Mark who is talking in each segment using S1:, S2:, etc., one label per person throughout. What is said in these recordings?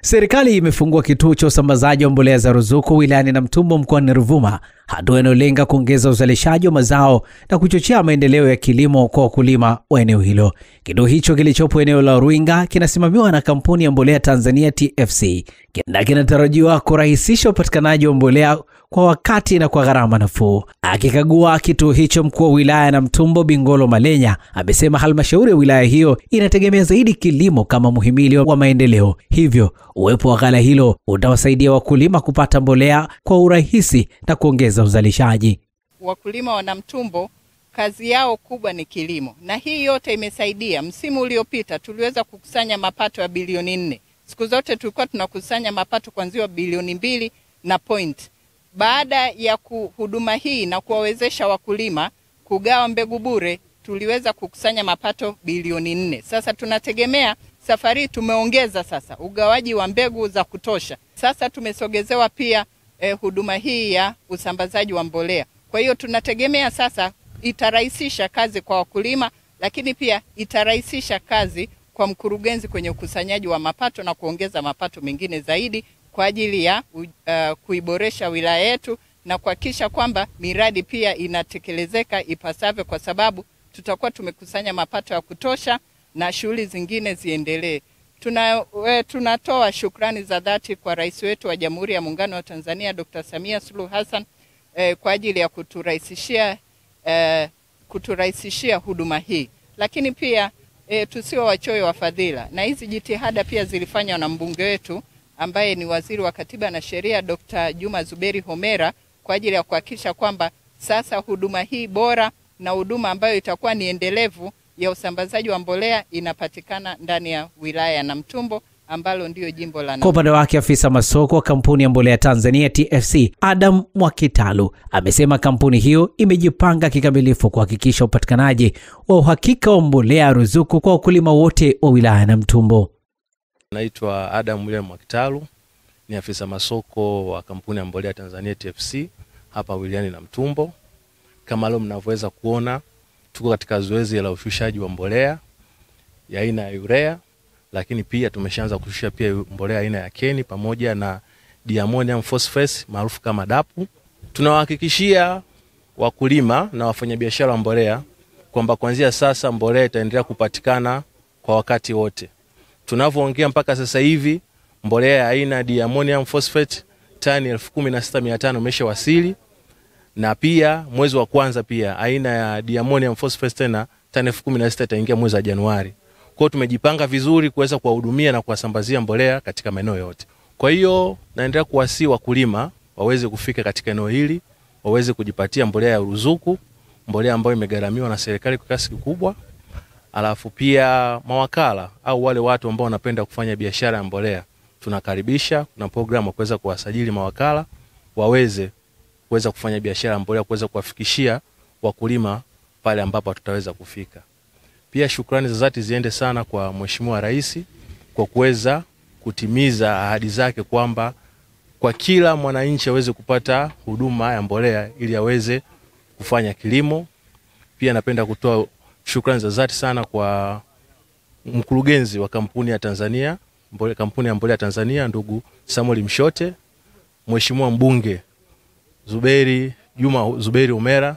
S1: Serikali imefungua kituo cha usambazaji wa mbolea za ruzuku wilayani Namtumbo mkoani Ruvuma, hatua inayolenga kuongeza uzalishaji wa mazao na kuchochea maendeleo ya kilimo kwa wakulima wa eneo hilo. Kituo hicho kilichopo eneo la Ruinga kinasimamiwa na kampuni ya mbolea Tanzania TFC na kinatarajiwa kurahisisha upatikanaji wa mbolea kwa wakati na kwa gharama nafuu. Akikagua kituo hicho, mkuu wa wilaya ya Namtumbo Bingolo Malenya amesema halmashauri ya wilaya hiyo inategemea zaidi kilimo kama muhimili wa maendeleo. Hivyo uwepo wa ghala hilo utawasaidia wakulima kupata mbolea kwa urahisi na kuongeza uzalishaji.
S2: Wakulima wa Namtumbo kazi yao kubwa ni kilimo, na hii yote imesaidia. Msimu uliopita tuliweza kukusanya mapato ya bilioni 4. Siku zote tulikuwa tunakusanya mapato kuanzia bilioni 2 na point. Baada ya huduma hii na kuwawezesha wakulima kugawa mbegu bure, tuliweza kukusanya mapato bilioni 4. Sasa tunategemea safari tumeongeza sasa ugawaji wa mbegu za kutosha. Sasa tumesogezewa pia huduma hii ya usambazaji wa mbolea. Kwa hiyo tunategemea sasa itarahisisha kazi kwa wakulima, lakini pia itarahisisha kazi kwa mkurugenzi kwenye ukusanyaji wa mapato na kuongeza mapato mengine zaidi kwa ajili ya kuiboresha wilaya yetu na kuhakikisha kwamba miradi pia inatekelezeka ipasavyo, kwa sababu tutakuwa tumekusanya mapato ya kutosha na shughuli zingine ziendelee. Tunatoa shukrani za dhati kwa Rais wetu wa Jamhuri ya Muungano wa Tanzania Dr. Samia Suluhu Hassan kwa ajili ya kuturahisishia huduma hii. Lakini pia tusiwe wachoyo wa fadhila, na hizi jitihada pia zilifanywa na mbunge wetu ambaye ni Waziri wa Katiba na Sheria Dr. Juma Zuberi Homera kwa ajili ya kuhakikisha kwamba sasa huduma hii bora na huduma ambayo itakuwa ni endelevu ya usambazaji wa mbolea inapatikana ndani ya wilaya ya Namtumbo ambalo ndio jimbo la Namtumbo.
S1: Kwa upande wake, afisa masoko wa kampuni ya mbolea Tanzania TFC Adam Mwakitalu amesema kampuni hiyo imejipanga kikamilifu kuhakikisha upatikanaji wa uhakika wa mbolea ruzuku kwa wakulima wote wa wilaya ya Namtumbo.
S3: Naitwa Adam Mwakitalu, ni afisa masoko wa kampuni ya mbolea Tanzania TFC hapa wilayani Namtumbo. Kama leo mnavyoweza kuona, tuko katika zoezi la ushushaji wa mbolea ya aina ya urea, lakini pia tumeshaanza kushusha pia mbolea aina ya Keni pamoja na diammonium phosphate maarufu kama DAP. Tunawahakikishia wakulima na wafanyabiashara wa mbolea kwamba kuanzia sasa mbolea itaendelea kupatikana kwa wakati wote. Tunavyoongea mpaka sasa hivi mbolea ya aina diammonium phosphate tani 16,500 imeshawasili, na pia mwezi wa kwanza pia aina ya diammonium phosphate tena tani 16,000 itaingia mwezi wa Januari. Kwa hiyo tumejipanga vizuri kuweza kuwahudumia na kuwasambazia mbolea katika maeneo yote. Kwa hiyo naendelea kuwasihi wakulima waweze kufika katika eneo hili, waweze kujipatia mbolea ya ruzuku, mbolea ambayo imegharamiwa na serikali kwa kiasi kikubwa. Alafu pia mawakala au wale watu ambao wanapenda kufanya biashara ya mbolea, tunakaribisha. Kuna programu kuweza kuwasajili mawakala waweze kufanya biashara ya mbolea, kuweza kuwafikishia wakulima pale ambapo tutaweza kufika. Pia shukrani za dhati ziende sana kwa Mheshimiwa Rais kwa kuweza kutimiza ahadi zake kwamba kwa kila mwananchi aweze kupata huduma ya mbolea ili aweze kufanya kilimo. Pia napenda kutoa shukrani za dhati sana kwa mkurugenzi wa kampuni ya mbolea Tanzania ndugu Samuel Mshote, Mheshimiwa mbunge Juma Zuberi Homera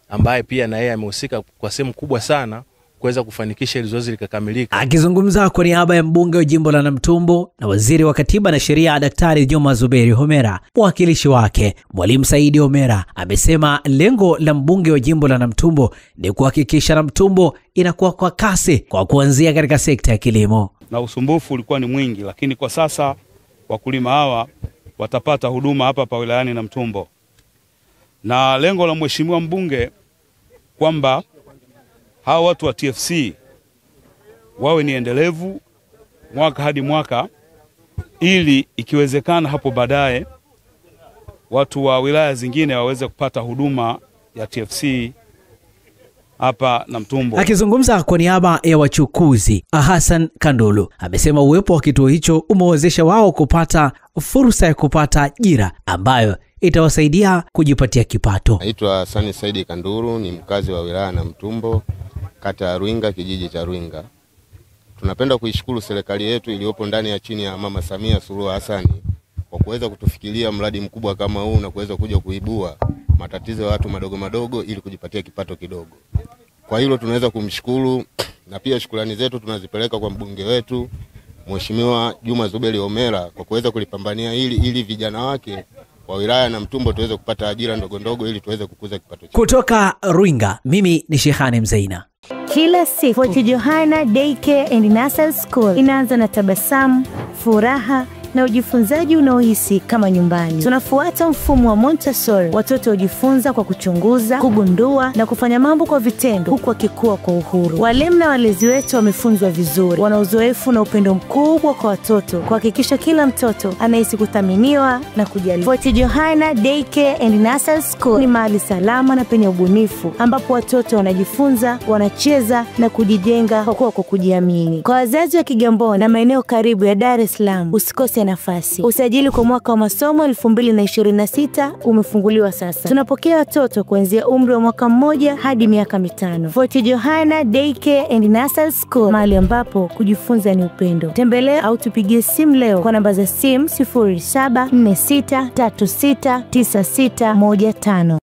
S3: ambaye pia na yeye amehusika kwa sehemu kubwa sana kuweza kufanikisha ile zoezi likakamilika.
S1: Akizungumza kwa niaba ya mbunge wa jimbo la Namtumbo na Waziri wa Katiba na Sheria Daktari Juma Zuberi Homera, mwakilishi wake Mwalimu Saidi Homera amesema lengo la mbunge wa jimbo la Namtumbo ni kuhakikisha Namtumbo inakuwa kwa kasi kwa kuanzia katika sekta ya kilimo.
S4: Na usumbufu ulikuwa ni mwingi, lakini kwa sasa wakulima hawa watapata huduma hapa wilayani Namtumbo. Na lengo la mheshimiwa mbunge kwamba hawa watu wa TFC wawe ni endelevu mwaka hadi mwaka, ili ikiwezekana hapo baadaye watu wa wilaya zingine waweze kupata huduma ya TFC hapa Namtumbo.
S1: Akizungumza kwa niaba ya wachukuzi, Hassan Kandulu amesema uwepo wa kituo hicho umewezesha wao kupata fursa ya kupata ajira ambayo itawasaidia kujipatia kipato.
S5: Naitwa Sani Saidi Kanduru, ni mkazi wa wilaya Namtumbo, kata ya Ruinga, kijiji cha Ruinga. Tunapenda kuishukuru serikali yetu iliyopo ndani ya chini ya Mama Samia Suluhu Hassan kwa kuweza kutufikiria mradi mkubwa kama huu na kuweza kuja kuibua matatizo ya watu madogo madogo ili kujipatia kipato kidogo. Kwa hilo tunaweza kumshukuru, na pia shukrani zetu tunazipeleka kwa mbunge wetu Mheshimiwa Juma Zuberi Homera kwa kuweza kulipambania ili vijana wake wa wilaya Namtumbo tuweze kupata ajira ndogo ndogo ili tuweze kukuza kipato chetu.
S1: Kutoka Ruinga, mimi ni Shehani Mzeina.
S6: Kila siku Fort Johanna Daycare and Nursery School inaanza na tabasamu, furaha na ujifunzaji unaohisi kama nyumbani. Tunafuata mfumo wa Montessori. Watoto hujifunza kwa kuchunguza, kugundua na kufanya mambo kwa vitendo huku wakikua kwa uhuru. Walimu na walezi wetu wamefunzwa vizuri. Wana uzoefu na upendo mkubwa kwa watoto kuhakikisha kila mtoto anahisi kuthaminiwa na kujaliwa. Fort Johanna Daycare and Nursery School ni mahali salama na penye ubunifu ambapo watoto wanajifunza, wanacheza na kujijenga kwa kujiamini. Kwa wazazi wa Kigamboni na maeneo karibu ya Dar es Salaam, usikose nafasi. Usajili kwa mwaka wa masomo 2026 umefunguliwa sasa. Tunapokea watoto kuanzia umri wa mwaka 1 hadi miaka 5. Fort Johanna Daycare and Nursery School, mahali ambapo kujifunza ni upendo. Tembelea au tupigie simu leo kwa namba za simu 0746369615.